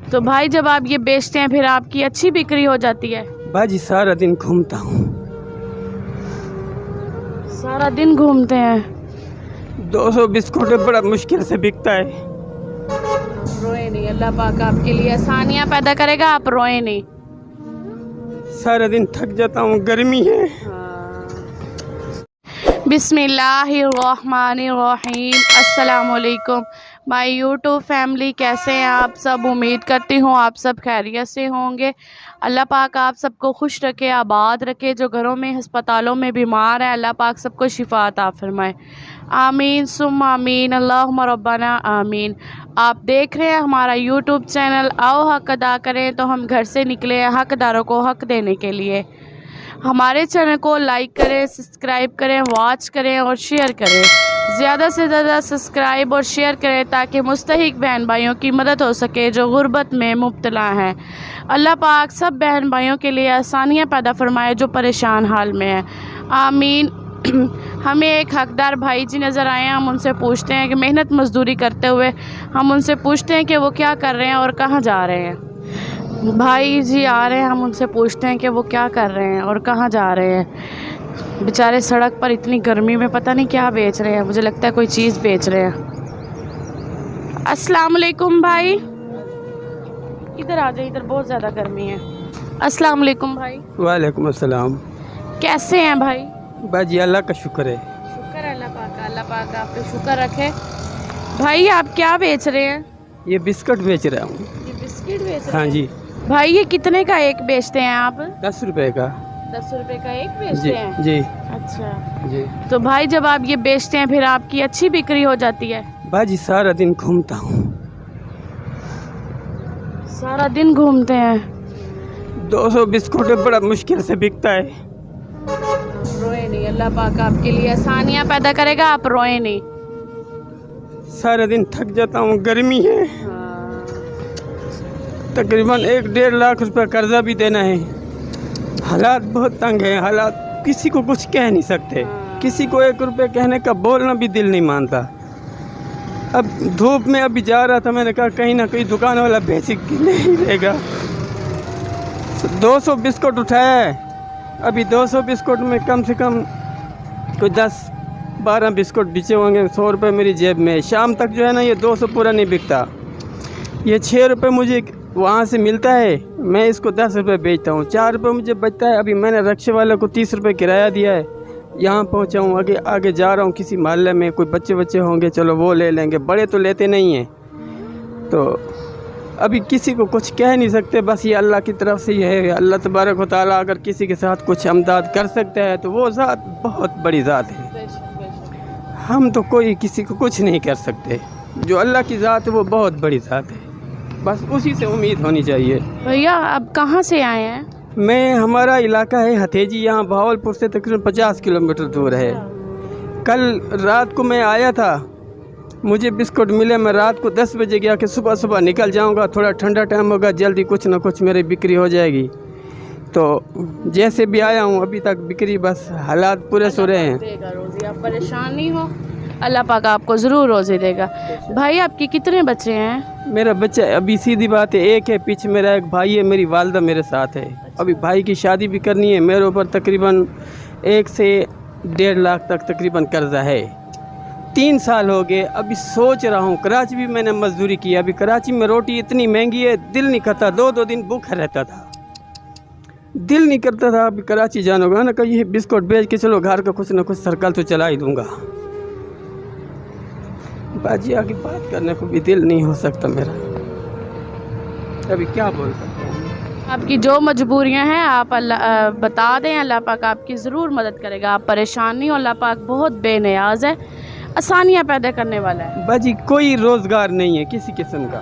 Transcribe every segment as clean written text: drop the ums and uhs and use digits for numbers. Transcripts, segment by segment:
तो भाई जब आप ये बेचते हैं फिर आपकी अच्छी बिक्री हो जाती है? बाजी सारा दिन घूमता हूँ। सारा दिन घूमते हैं? 200 बिस्कुट बड़ा मुश्किल से बिकता है। रोए नहीं, अल्लाह पाक आपके लिए आसानियाँ पैदा करेगा, आप रोए नहीं। सारा दिन थक जाता हूँ, गर्मी है। बिस्मिल्लाहिर्रहमानिर्रहीम। अस्सलामुअलैकुम माय यूट्यूब फैमिली, कैसे हैं आप सब? उम्मीद करती हूँ आप सब खैरियत से होंगे। अल्लाह पाक आप सबको खुश रखे, आबाद रखे। जो घरों में अस्पतालों में बीमार है, अल्लाह पाक सबको शिफा अता फरमाए। आमीन सुम्मा आमीन, अल्लाहुम्मा रब्बना आमीन। आप देख रहे हैं हमारा यूट्यूब चैनल आओ हक अदा करें। तो हम घर से निकले हैं हकदारों को हक देने के लिए। हमारे चैनल को लाइक करें, सब्सक्राइब करें, वॉच करें और शेयर करें। ज़्यादा से ज़्यादा सब्सक्राइब और शेयर करें ताकि मुस्तहिक बहन भाइयों की मदद हो सके जो गुर्बत में मुब्तला हैं। अल्लाह पाक सब बहन भाइयों के लिए आसानियाँ पैदा फरमाए जो परेशान हाल में हैं। आमीन। हमें एक हकदार भाई जी नज़र आए हैं, हम उनसे पूछते हैं कि मेहनत मजदूरी करते हुए हम उनसे पूछते हैं कि वो क्या कर रहे हैं और कहाँ जा रहे हैं। भाई जी आ रहे हैं, हम उनसे पूछते हैं कि वो क्या कर रहे हैं और कहाँ जा रहे हैं। बेचारे सड़क पर इतनी गर्मी में पता नहीं क्या बेच रहे हैं, मुझे लगता है कोई चीज़ बेच रहे हैं। अस्सलाम वालेकुम भाई, इधर आ जाइए, इधर बहुत ज़्यादा गर्मी है। अस्सलाम वालेकुम भाई। वालेकुम अस्सलाम। कैसे हैं भाई? बाजी अल्लाह का शुक्र है। शुक्र है अल्लाह पाक का, अल्लाह पाक आप पे शुक्र रखे। भाई आप क्या बेच रहे हैं? ये बिस्कुट बेच रहा हूँ। ये बिस्किट बेच रहे हैं? हाँ जी। भाई ये कितने का एक बेचते हैं आप? 10 रुपए का। 10 रुपए का एक जी बेचते हैं? जी अच्छा। जी। तो भाई जब आप ये बेचते हैं फिर आपकी अच्छी बिक्री हो जाती है? बाजी सारा दिन घूमता हूँ। सारा दिन घूमते हैं? 200 बिस्कुट बड़ा मुश्किल से बिकता है। रोए नहीं, अल्लाह पाक आपके लिए आसानियाँ पैदा करेगा, आप रोए नहीं। सारा दिन थक जाता हूँ, गर्मी है। तकरीबन 1-1.5 लाख रुपए कर्जा भी देना है। हालात बहुत तंग है, हालात किसी को कुछ कह नहीं सकते। किसी को 1 रुपये कहने का बोलना भी दिल नहीं मानता। अब धूप में अभी जा रहा था, मैंने कहा कहीं ना कहीं दुकान वाला बेच के नहीं देगा। 200 बिस्कुट उठाया है, अभी 200 बिस्कुट में कम से कम कोई 10-12 बिस्कुट बिचे होंगे। 100 रुपये मेरी जेब में। शाम तक जो है ना ये 200 पूरा नहीं बिकता। ये 6 रुपये मुझे वहाँ से मिलता है, मैं इसको 10 रुपये बेचता हूँ। 4 रुपये मुझे बचता है। अभी मैंने रक्शे वाले को 30 रुपये किराया दिया है। यहाँ पहुँचा हूँ, आगे जा रहा हूँ किसी मोहल्ले में, कोई बच्चे होंगे, चलो वो ले लेंगे, बड़े तो लेते नहीं हैं। तो अभी किसी को कुछ कह नहीं सकते, बस ये अल्लाह की तरफ से ये है। अल्लाह तबारक व तआला अगर किसी के साथ कुछ अमदाद कर सकता है तो वो ज़ात बहुत बड़ी ज़ात है। हम तो कोई किसी को कुछ नहीं कर सकते। जो अल्लाह की ज़ात है वो बहुत बड़ी ज़ात है, बस उसी से उम्मीद होनी चाहिए। भैया आप कहाँ से आए हैं? मैं, हमारा इलाका है हथेजी, यहाँ भावलपुर से तकरीबन 50 किलोमीटर दूर है। कल रात को मैं आया था, मुझे बिस्कुट मिले। मैं रात को 10 बजे गया कि सुबह निकल जाऊँगा, थोड़ा ठंडा टाइम होगा, जल्दी कुछ ना कुछ मेरी बिक्री हो जाएगी। तो जैसे भी आया हूँ अभी तक बिक्री, बस हालात पूरे सुरे हैं। रोज़ी आप परेशान नहीं हो, अल्लाह पाक आपको ज़रूर रोज़ी देगा। भाई आपके कितने बच्चे हैं? मेरा बच्चा अभी सीधी बात है एक है, पीछे मेरा एक भाई है, मेरी वालदा मेरे साथ है। अभी भाई की शादी भी करनी है। मेरे ऊपर तकरीबन 1 से 1.5 लाख तक तकरीबन कर्जा है। 3 साल हो गए। अभी सोच रहा हूँ, कराची भी मैंने मजदूरी की। अभी कराची में रोटी इतनी महंगी है, दिल नहीं करता, 2-2 दिन भूखा रहता था, दिल नहीं करता था। अभी कराची जाना होगा ना, कहीं बिस्कुट बेच के चलो घर का कुछ ना कुछ सर्कल तो चला ही दूँगा। बाजी आगे बात करने को भी दिल नहीं हो सकता मेरा, अभी क्या बोल सकता हूँ। आपकी जो मजबूरियां हैं आप अल्लाह बता दें, अल्लाह पाक आपकी ज़रूर मदद करेगा। आप परेशान नहीं हो, अल्लाह पाक बहुत बेनियाज है, आसानियाँ पैदा करने वाला है। बाजी कोई रोज़गार नहीं है किसी किस्म का,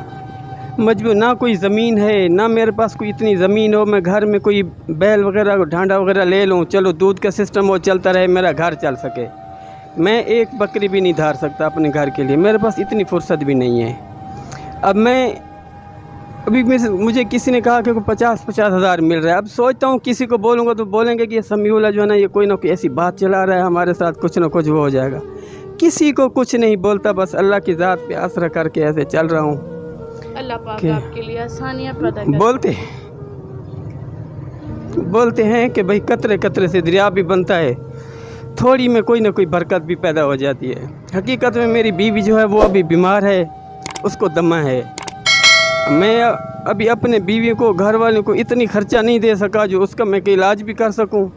मजबूर ना कोई ज़मीन है, ना मेरे पास कोई इतनी ज़मीन हो मैं घर में कोई बैल वगैरह ढांडा वगैरह ले लूँ, चलो दूध का सिस्टम वो चलता रहे, मेरा घर चल सके। मैं एक बकरी भी नहीं धार सकता अपने घर के लिए, मेरे पास इतनी फुर्सत भी नहीं है। अब मैं अभी मुझे किसी ने कहा कि 50-50 हज़ार मिल रहा है। अब सोचता हूँ किसी को बोलूँगा तो बोलेंगे कि ये समीउल्लाह जो है ना ये कोई ना कोई ऐसी बात चला रहा है, हमारे साथ कुछ ना कुछ वो हो जाएगा। किसी को कुछ नहीं बोलता, बस अल्लाह की ज़ात पे आसरा करके ऐसे चल रहा हूँ। अल्लाह पाक कि आपके लिए आसानियाँ पैदा करे। बोलते हैं कि भाई कतरे कतरे से दरिया भी बनता है, थोड़ी में कोई ना कोई बरकत भी पैदा हो जाती है। हकीकत में मेरी बीवी जो है वो अभी बीमार है, उसको दमा है। मैं अभी अपने बीवी को, घर वालों को इतनी खर्चा नहीं दे सका जो उसका मैं इलाज भी कर सकूं।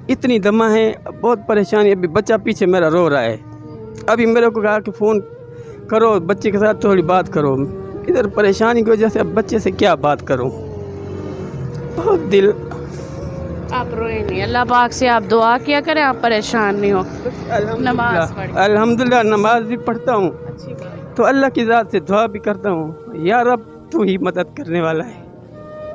इतनी दमा है, बहुत परेशानी। अभी बच्चा पीछे मेरा रो रहा है, अभी मेरे को कहा कि फ़ोन करो, बच्चे के साथ थोड़ी बात करो। इधर परेशानी की वजह से अब बच्चे से क्या बात करूं, बहुत दिल। आप रोए नहीं, अल्लाह पाक से आप दुआ किया करें, आप परेशान नहीं हो। नमाज पढ़, अल्हम्दुलिल्लाह नमाज भी पढ़ता हूँ, अच्छी बात। तो अल्लाह की ज़ात से दुआ भी करता हूँ, या रब तू ही मदद करने वाला है,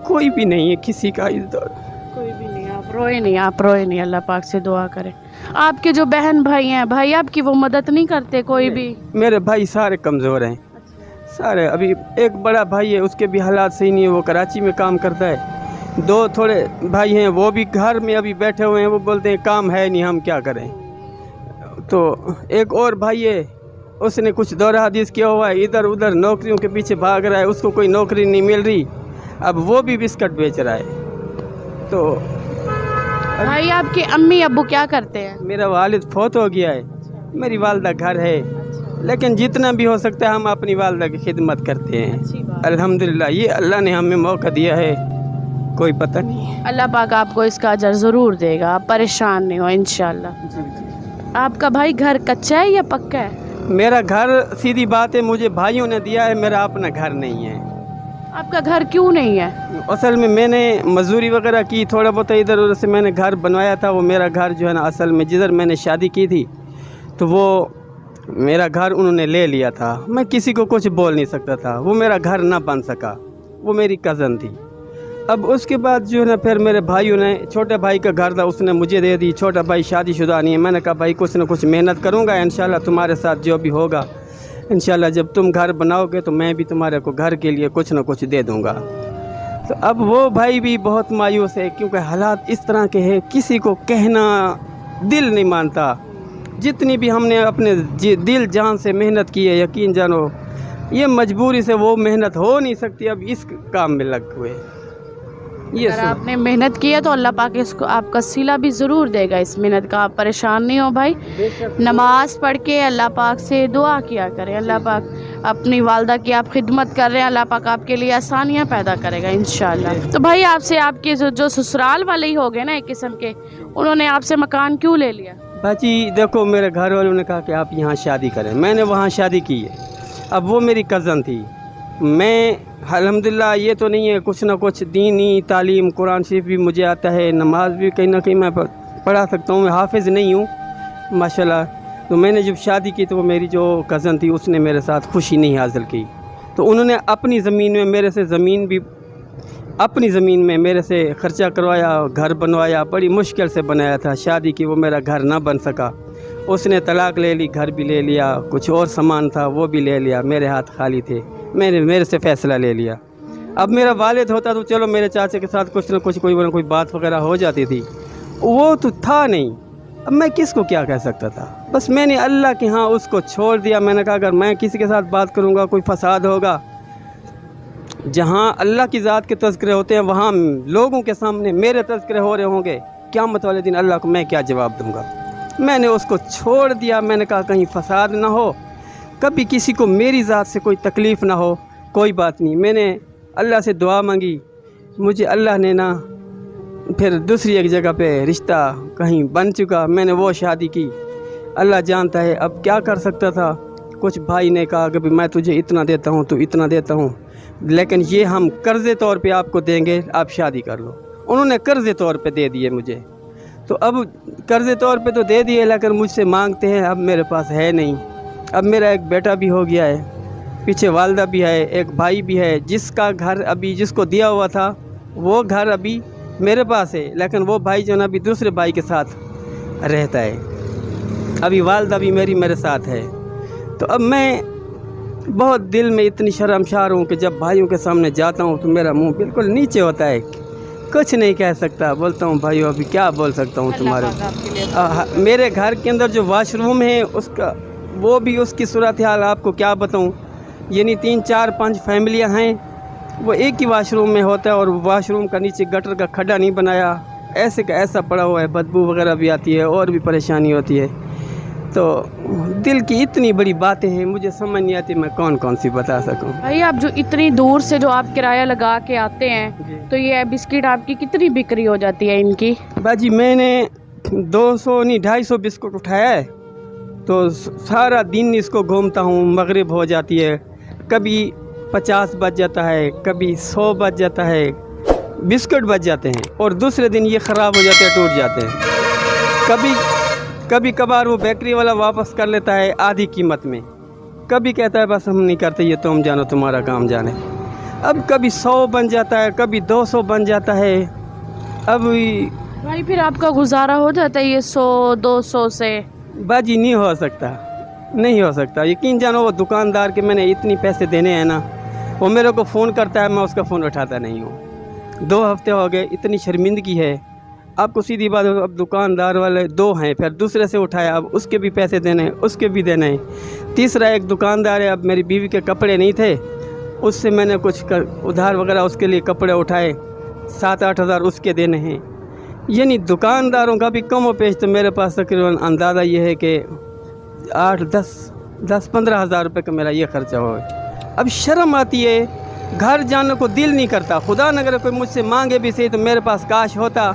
कोई भी नहीं है किसी का इस दौर। कोई भी नहीं, आप रोए नहीं, आप रोए नहीं, अल्लाह पाक से दुआ करें। आपके जो बहन भाई हैं, भाई आपकी वो मदद नहीं करते कोई भी? मेरे भाई सारे कमज़ोर हैं, सारे। अभी एक बड़ा भाई है, उसके भी हालात सही नहीं है, वो कराची में काम करता है। दो थोड़े भाई हैं, वो भी घर में अभी बैठे हुए हैं, वो बोलते हैं काम है नहीं, हम क्या करें। तो एक और भाई है, उसने कुछ दौरा हदीस किया हुआ है, इधर उधर नौकरियों के पीछे भाग रहा है, उसको कोई नौकरी नहीं मिल रही, अब वो भी बिस्किट बेच रहा है। तो भाई आपके अम्मी अब्बू क्या करते हैं? मेरा वालिद फौत हो गया है, मेरी वालदा घर है, लेकिन जितना भी हो सकता है हम अपनी वालदा की खिदमत करते हैं। अल्हम्दुलिल्लाह, ये अल्लाह ने हमें मौका दिया है, कोई पता नहीं है। अल्लाह पाक आपको इसका अजर ज़रूर देगा, आप परेशान नहीं हो इंशाल्लाह। आपका भाई घर कच्चा है या पक्का है? मेरा घर, सीधी बात है, मुझे भाइयों ने दिया है, मेरा अपना घर नहीं है। आपका घर क्यों नहीं है? असल में मैंने मजदूरी वगैरह की, थोड़ा बहुत इधर उधर से मैंने घर बनवाया था। वो मेरा घर जो है ना, असल में जिधर मैंने शादी की थी, तो वो मेरा घर उन्होंने ले लिया था। मैं किसी को कुछ बोल नहीं सकता था, वो मेरा घर ना बन सका, वो मेरी कज़न थी। अब उसके बाद जो है ना, फिर मेरे भाइयों ने, छोटे भाई का घर था, उसने मुझे दे दी। छोटा भाई शादीशुदा नहीं है। मैंने कहा भाई कुछ ना कुछ मेहनत करूँगा, इंशाल्लाह तुम्हारे साथ जो भी होगा, इंशाल्लाह जब तुम घर बनाओगे तो मैं भी तुम्हारे को घर के लिए कुछ ना कुछ दे दूँगा। तो अब वो भाई भी बहुत मायूस है, क्योंकि हालात इस तरह के हैं, किसी को कहना दिल नहीं मानता। जितनी भी हमने अपने दिल जान से मेहनत की है, यकीन जानो ये मजबूरी से वो मेहनत हो नहीं सकती। अब इस काम में लग हुए, ये अगर आपने मेहनत की है तो अल्लाह पाक इसको आपका सिला भी ज़रूर देगा इस मेहनत का। आप परेशान नहीं हो भाई, नमाज पढ़ के अल्लाह पाक से दुआ किया करें। अल्लाह पाक अपनी वालदा की आप खिदमत कर रहे हैं, अल्लाह पाक आपके लिए आसानियाँ पैदा करेगा इंशाल्लाह। तो भाई आपसे आपके जो ससुराल वाले ही हो गए ना एक किस्म के, उन्होंने आपसे मकान क्यों ले लिया? बाजी देखो, मेरे घर वालों ने कहा कि आप यहाँ शादी करें, मैंने वहाँ शादी की है। अब वो मेरी कज़न थी, मैं अल्हम्दुलिल्लाह ये तो नहीं है, कुछ ना कुछ दीनी तालीम, कुरान शरीफ भी मुझे आता है, नमाज भी कहीं ना कहीं मैं पढ़ा सकता हूँ, मैं हाफिज़ नहीं हूँ माशाल्लाह। तो मैंने जब शादी की तो वो मेरी जो कज़न थी उसने मेरे साथ खुशी नहीं हासिल की, तो उन्होंने अपनी ज़मीन में मेरे से ज़मीन भी अपनी ज़मीन में मेरे से ख़र्चा करवाया, घर बनवाया, बड़ी मुश्किल से बनाया था। शादी की वो मेरा घर ना बन सका, उसने तलाक ले ली, घर भी ले लिया, कुछ और सामान था वो भी ले लिया, मेरे हाथ खाली थे, मेरे से फ़ैसला ले लिया। अब मेरा वालिद होता तो चलो मेरे चाचे के साथ कुछ ना कुछ कोई ना कोई बात वगैरह हो जाती थी, वो तो था नहीं। अब मैं किसको क्या कह सकता था, बस मैंने अल्लाह के यहाँ उसको छोड़ दिया। मैंने कहा अगर मैं किसी के साथ बात करूँगा कोई फसाद होगा। जहाँ अल्लाह की ज़ात के तज़किरे होते हैं वहाँ लोगों के सामने मेरे तज़किरे हो रहे होंगे, क़यामत वाले दिन अल्लाह को मैं क्या जवाब दूँगा। मैंने उसको छोड़ दिया, मैंने कहा कहीं फसाद ना हो, कभी किसी को मेरी ज़ात से कोई तकलीफ़ ना हो, कोई बात नहीं। मैंने अल्लाह से दुआ मांगी, मुझे अल्लाह ने ना फिर दूसरी एक जगह पे रिश्ता कहीं बन चुका, मैंने वो शादी की। अल्लाह जानता है अब क्या कर सकता था। कुछ भाई ने कहा कि मैं तुझे इतना देता हूँ, तो इतना देता हूँ, लेकिन ये हम कर्ज़े तौर पे आपको देंगे, आप शादी कर लो। उन्होंने कर्ज़े तौर पे दे दिए मुझे, तो अब कर्ज़े तौर पे तो दे दिए, लेकिन मुझसे मांगते हैं, अब मेरे पास है नहीं। अब मेरा एक बेटा भी हो गया है, पीछे वालदा भी है, एक भाई भी है, जिसका घर अभी जिसको दिया हुआ था वो घर अभी मेरे पास है, लेकिन वो भाई जो ना अभी दूसरे भाई के साथ रहता है। अभी वालदा भी मेरे साथ है। तो अब मैं बहुत दिल में इतनी शर्मसार हूँ कि जब भाइयों के सामने जाता हूँ तो मेरा मुंह बिल्कुल नीचे होता है, कुछ नहीं कह सकता। बोलता हूँ भाइयों अभी क्या बोल सकता हूँ तुम्हारे। मेरे घर के अंदर जो वाशरूम है उसका वो भी उसकी सूरत हाल आपको क्या बताऊँ। یعنی 3 4 5 فیملیاں ہیں، وہ ایک ہی واش روم میں ہوتا ہے اور واش روم کا نیچے گٹر کا کھڈا نہیں بنایا، ایسے کا ایسا پڑا ہوا ہے، بدبو وغیرہ بھی آتی ہے اور بھی پریشانی ہوتی ہے۔ تو دل کی اتنی بڑی باتیں ہیں، مجھے سمجھ نہیں آتی میں کون کون سی بتا سکوں۔ بھائی آپ جو اتنی دور سے جو آپ کرایہ لگا کے آتے ہیں تو یہ بسکٹ آپ کی کتنی بکری ہو جاتی ہے ان کی؟ باجی میں نے 200 نہیں 250 بسکٹ اٹھایا ہے، تو سارا دن اس کو گھومتا ہوں، مغرب ہو جاتی ہے، کبھی 50 بج جاتا ہے، کبھی 100 بج جاتا ہے، بسکٹ بچ جاتے ہیں اور دوسرے دن یہ خراب ہو جاتے ہیں، ٹوٹ جاتے ہیں۔ کبھی کبھار وہ بیکری والا واپس کر لیتا ہے آدھی قیمت میں، کبھی کہتا ہے بس ہم نہیں کرتے، یہ تم جانو، تمہارا کام جانے۔ اب کبھی 100 بن جاتا ہے، کبھی 200 بن جاتا ہے۔ اب بھائی پھر آپ کا گزارا ہو جاتا ہے یہ 100 200 سے؟ باجی نہیں ہو سکتا، یقین جانو وہ دکاندار کے میں نے اتنی پیسے دینے ہیں نا، وہ میرے کو فون کرتا ہے، میں اس کا فون اٹھاتا نہیں ہوں۔ 2 ہفتے ہو گئے، اتنی شرمندگی ہے آپ کو، سیدھی بات ہے۔ اب دکاندار والے 2 ہیں، پھر دوسرے سے اٹھایا، اب اس کے بھی پیسے دینے ہیں، اس کے بھی دینے ہیں۔ تیسرا ایک دکاندار ہے، اب میری بیوی کے کپڑے نہیں تھے، اس سے میں نے کچھ ادھار وغیرہ اس کے لیے کپڑے اٹھائے، 7-8 ہزار اس کے دینے ہیں۔ یعنی دکانداروں کا بھی کم و بیش تو میرے پاس تقریباً اندازہ یہ ہے کہ 8-10-15 ہزار روپے کا میرا یہ خرچہ ہو۔ اب شرم آتی ہے، گھر جانے کو دل نہیں کرتا۔ خدا نہ کرے کوئی مجھ سے مانگے بھی صحیح تو میرے پاس کاش ہوتا،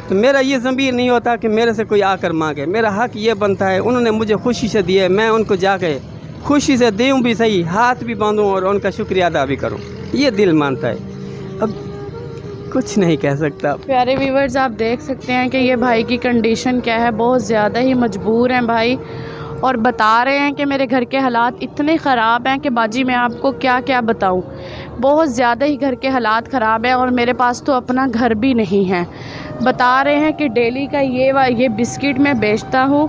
تو میرا یہ ضمیر نہیں ہوتا کہ میرے سے کوئی آ کر مانگے۔ میرا حق یہ بنتا ہے، انہوں نے مجھے خوشی سے دیے، میں ان کو جا کے خوشی سے دوں بھی صحیح، ہاتھ بھی باندھوں اور ان کا شکریہ ادا بھی کروں، یہ دل مانتا ہے۔ اب کچھ نہیں کہہ سکتا۔ پیارے ویورز آپ دیکھ سکتے ہیں کہ یہ بھائی کی کنڈیشن کیا ہے، بہت زیادہ ہی مجبور ہیں بھائی، اور بتا رہے ہیں کہ میرے گھر کے حالات اتنے خراب ہیں کہ باجی میں آپ کو کیا کیا بتاؤں، بہت زیادہ ہی گھر کے حالات خراب ہیں، اور میرے پاس تو اپنا گھر بھی نہیں ہے۔ بتا رہے ہیں کہ ڈیلی کا یہ بسکٹ میں بیچتا ہوں،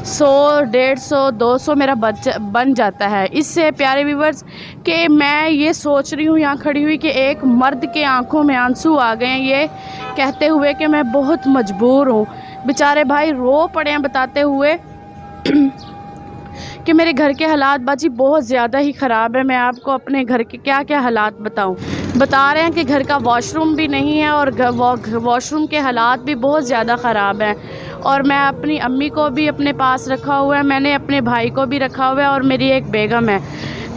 100 150 200 میرا بن جاتا ہے۔ اس سے پیارے ویورز کہ میں یہ سوچ رہی ہوں یہاں کھڑی ہوئی کہ ایک مرد کے آنکھوں میں آنسو آ گئے ہیں، یہ کہتے ہوئے کہ میں بہت مجبور ہوں۔ بیچارے بھائی رو پڑے ہیں بتاتے ہوئے کہ میرے گھر کے حالات باجی بہت زیادہ ہی خراب ہے۔ میں آپ کو اپنے گھر کے کیا کیا حالات بتاؤں۔ بتا رہے ہیں کہ گھر کا واش روم بھی نہیں ہے، اور واش روم کے حالات بھی بہت زیادہ خراب ہیں، اور میں اپنی امی کو بھی اپنے پاس رکھا ہوا ہے، میں نے اپنے بھائی کو بھی رکھا ہوا ہے، اور میری ایک بیگم ہے۔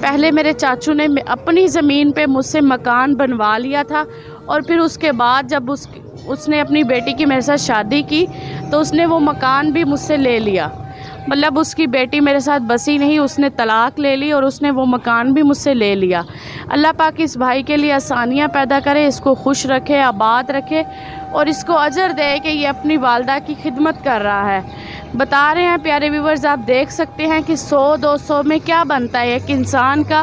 پہلے میرے چاچو نے اپنی زمین پہ مجھ سے مکان بنوا لیا تھا، اور پھر اس کے بعد جب اس نے اپنی بیٹی کی میرے ساتھ شادی کی تو اس نے وہ مکان بھی مجھ سے لے لیا، مطلب اس کی بیٹی میرے ساتھ بسی نہیں، اس نے طلاق لے لی اور اس نے وہ مکان بھی مجھ سے لے لیا۔ اللہ پاک اس بھائی کے لیے آسانیاں پیدا کرے، اس کو خوش رکھے، آباد رکھے، اور اس کو اجر دے کہ یہ اپنی والدہ کی خدمت کر رہا ہے۔ بتا رہے ہیں پیارے ویورز آپ دیکھ سکتے ہیں کہ 100 200 میں کیا بنتا ہے ایک انسان کا۔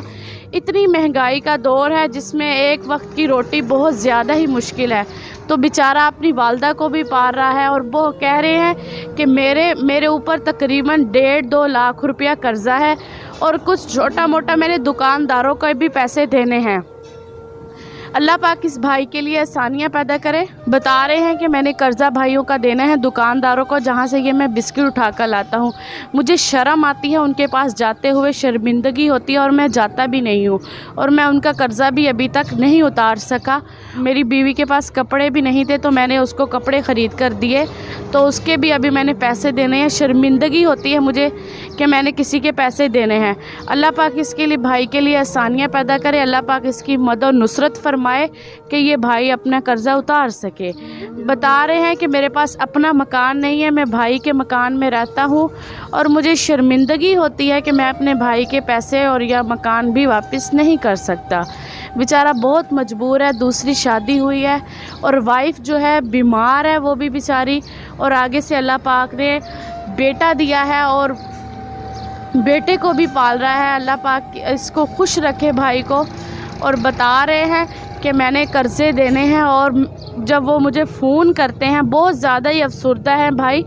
اتنی مہنگائی کا دور ہے جس میں ایک وقت کی روٹی بہت زیادہ ہی مشکل ہے، تو بیچارہ اپنی والدہ کو بھی پال رہا ہے، اور وہ کہہ رہے ہیں کہ میرے اوپر تقریباً 1.5-2 لاکھ روپیہ قرضہ ہے، اور کچھ چھوٹا موٹا میں نے دکانداروں کو بھی پیسے دینے ہیں۔ اللہ پاک اس بھائی کے لیے آسانیاں پیدا کرے۔ بتا رہے ہیں کہ میں نے قرضہ بھائیوں کا دینا ہے دکانداروں کو، جہاں سے یہ میں بسکٹ اٹھا کر لاتا ہوں۔ مجھے شرم آتی ہے ان کے پاس جاتے ہوئے، شرمندگی ہوتی ہے، اور میں جاتا بھی نہیں ہوں، اور میں ان کا قرضہ بھی ابھی تک نہیں اتار سکا۔ میری بیوی کے پاس کپڑے بھی نہیں تھے تو میں نے اس کو کپڑے خرید کر دیے، تو اس کے بھی ابھی میں نے پیسے دینے ہیں۔ شرمندگی ہوتی ہے مجھے کہ میں نے کسی کے پیسے دینے ہیں۔ اللہ پاک اس کے لیے بھائی کے لیے آسانیاں پیدا کرے، اللہ پاک اس کی مدد و نصرت فرمائے کہ یہ بھائی اپنا قرضہ اتار سکے۔ بتا رہے ہیں کہ میرے پاس اپنا مکان نہیں ہے، میں بھائی کے مکان میں رہتا ہوں، اور مجھے شرمندگی ہوتی ہے کہ میں اپنے بھائی کے پیسے اور یا مکان بھی واپس نہیں کر سکتا۔ بیچارہ بہت مجبور ہے، دوسری شادی ہوئی ہے، اور وائف جو ہے بیمار ہے وہ بھی بیچاری، اور آگے سے اللہ پاک نے بیٹا دیا ہے اور بیٹے کو بھی پال رہا ہے۔ اللہ پاک اس کو خوش رکھے بھائی کو۔ اور بتا رہے ہیں کہ میں نے قرضے دینے ہیں، اور جب وہ مجھے فون کرتے ہیں، بہت زیادہ ہی افسردہ ہیں بھائی،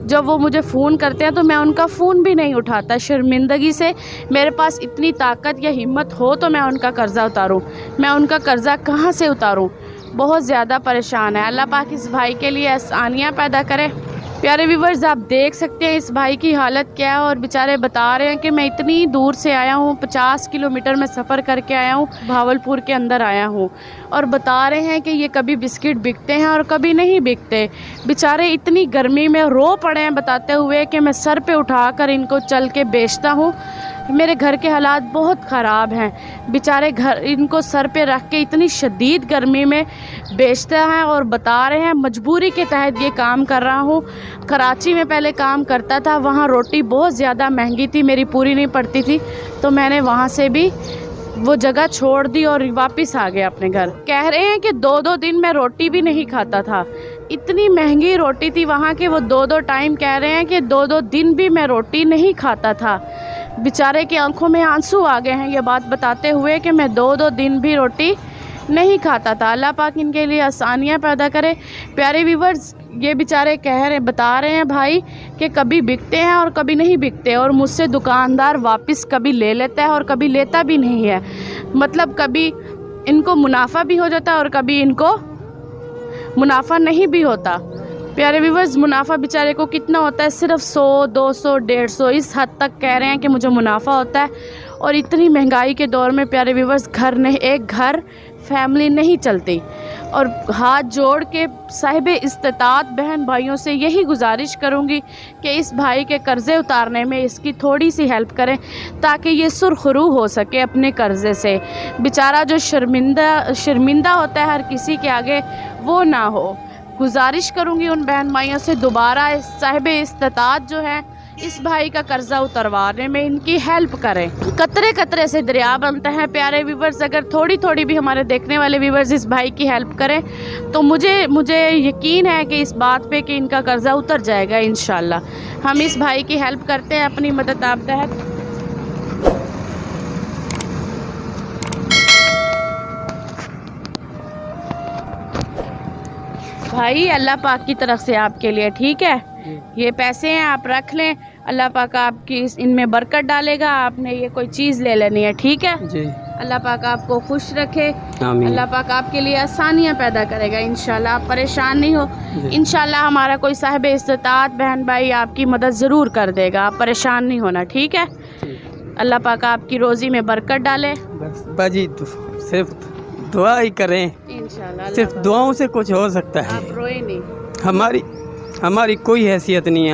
جب وہ مجھے فون کرتے ہیں تو میں ان کا فون بھی نہیں اٹھاتا شرمندگی سے۔ میرے پاس اتنی طاقت یا ہمت ہو تو میں ان کا قرضہ اتاروں، میں ان کا قرضہ کہاں سے اتاروں؟ بہت زیادہ پریشان ہے۔ اللہ پاک اس بھائی کے لیے آسانیاں پیدا کرے۔ प्यारे व्यूवर्स, आप देख सकते हैं इस भाई की हालत क्या है। और बेचारे बता रहे हैं कि मैं इतनी दूर से आया हूँ, 50 किलोमीटर में सफ़र करके आया हूँ, भावलपुर के अंदर आया हूँ। और बता रहे हैं कि ये कभी बिस्किट बिकते हैं और कभी नहीं बिकते। बेचारे इतनी गर्मी में रो पड़े हैं, बताते हुए कि मैं सर पे उठाकर इनको चल के बेचता हूँ। मेरे घर के हालात बहुत ख़राब हैं। बेचारे घर इनको सर पे रख के इतनी शदीद गर्मी में बेचते हैं। और बता रहे हैं मजबूरी के तहत ये काम कर रहा हूँ। कराची में पहले काम करता था, वहाँ रोटी बहुत ज़्यादा महंगी थी, मेरी पूरी नहीं पड़ती थी, तो मैंने वहाँ से भी वो जगह छोड़ दी और वापस आ गया अपने घर। कह रहे हैं कि 2-2 दिन मैं रोटी भी नहीं खाता था, इतनी महंगी रोटी थी वहाँ के। वो 2-2 टाइम कह रहे हैं कि 2-2 दिन भी मैं रोटी नहीं खाता था। बेचारे की आंखों में आंसू आ गए हैं ये बात बताते हुए कि मैं 2-2 दिन भी रोटी नहीं खाता था। अल्लाह पाक इनके लिए आसानियाँ पैदा करे। प्यारे व्यूवर्स, ये बेचारे बता रहे हैं भाई कि कभी बिकते हैं और कभी नहीं बिकते। और मुझसे दुकानदार वापस कभी ले लेता है और कभी लेता भी नहीं है। मतलब कभी इनको मुनाफा भी हो जाता है और कभी इनको मुनाफा नहीं भी होता। प्यारे व्यूवर्स, मुनाफा बेचारे को कितना होता है? सिर्फ 100, 200, 150 इस हद तक कह रहे हैं कि मुझे मुनाफा होता है। और इतनी महंगाई के दौर में प्यारे व्यूवर्स, एक घर फैमिली नहीं चलती। और हाथ जोड़ के साहिब इस्तात बहन भाइयों से यही गुजारिश करूंगी कि इस भाई के कर्ज़े उतारने में इसकी थोड़ी सी हेल्प करें, ताकि ये सुरखरू हो सके अपने कर्ज़े से। बेचारा जो शर्मिंदा होता है हर किसी के आगे, वो ना हो। गुजारिश करूंगी उन बहन भाइयों से दोबारा साहिब इस्तात जो है इस भाई का कर्जा उतरवाने में इनकी हेल्प करें। कतरे कतरे से दरिया बनता है। प्यारे व्यूवर्स, अगर थोड़ी थोड़ी भी हमारे देखने वाले व्यूवर्स इस भाई की हेल्प करें तो मुझे यकीन है कि इस बात पे कि इनका कर्जा उतर जाएगा इंशाल्लाह। हम इस भाई की हेल्प करते हैं अपनी मदद आप तहत। भाई अल्लाह पाक की तरफ से आपके लिए, ठीक है, ये पैसे हैं, आप रख लें। अल्लाह पाक आपकी इनमें बरकत डालेगा। आपने ये कोई चीज़ ले लेनी है, ठीक है जी। अल्लाह पाक आपको खुश रखे। अल्लाह पाक आपके लिए आसानियाँ पैदा करेगा इंशाल्लाह। आप परेशान नहीं हो, इंशाल्लाह हमारा कोई साहिब इस्तात बहन भाई आपकी मदद ज़रूर कर देगा। आप परेशान नहीं होना, ठीक है। अल्लाह पाक आपकी रोज़ी में बरकत डाले। बस बाजी सिर्फ दुआ ही करें इंशाल्लाह। सिर्फ दुआओं से कुछ हो सकता है। आप रोए नहीं। हमारी कोई हैसियत नहीं है।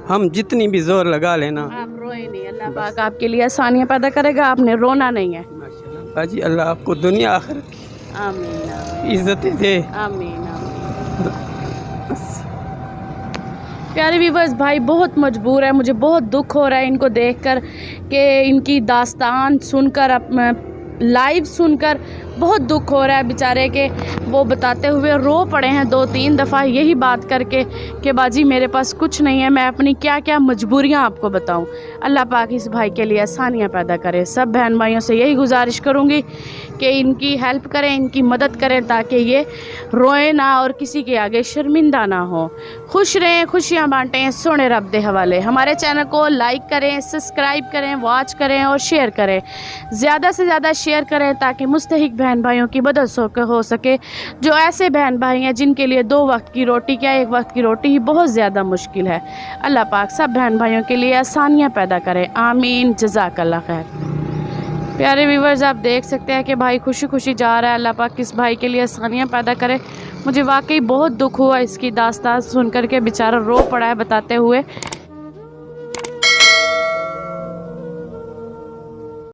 हम जितनी भी जोर लगा लेना, आप रोए नहीं। अल्लाह पाक आपके लिए आसानियाँ पैदा करेगा, आपने रोना नहीं है। बाजी अल्लाह आपको दुनिया आखिरत की आमीन इज्जतें दे। आमीन। प्यारे व्यूवर्स, भाई बहुत मजबूर है। मुझे बहुत दुख हो रहा है इनको देखकर कि इनकी दास्तान सुनकर लाइव सुनकर बहुत दुख हो रहा है बेचारे के। वो बताते हुए रो पड़े हैं 2-3 दफ़ा यही बात करके कि बाजी मेरे पास कुछ नहीं है, मैं अपनी क्या क्या मजबूरियां आपको बताऊं। अल्लाह पाक इस भाई के लिए आसानियां पैदा करे। सब बहन भाइयों से यही गुजारिश करूंगी कि इनकी हेल्प करें, इनकी मदद करें, ताकि ये रोए ना और किसी के आगे शर्मिंदा ना हो। खुश रहें, खुशियाँ बाँटें, सोने रब दे हवाले। हमारे चैनल को लाइक करें, सब्सक्राइब करें, वॉच करें और शेयर करें। ज़्यादा से ज़्यादा शेयर करें ताकि मुस्तहिक बहन भाइयों की मदद हो सके, जो ऐसे बहन भाई हैं जिनके लिए 2 वक्त की रोटी क्या 1 वक्त की रोटी ही बहुत ज़्यादा मुश्किल है। अल्लाह पाक सब बहन भाइयों के लिए आसानियाँ पैदा करें। आमीन। जज़ाकल्लाह खैर। प्यारे व्यूवर्स, आप देख सकते हैं कि भाई खुशी खुशी जा रहा है। अल्लाह पाक इस भाई के लिए आसानियाँ पैदा करे। मुझे वाकई बहुत दुख हुआ इसकी दास्तान सुन कर के, बेचारा रो पड़ा है बताते हुए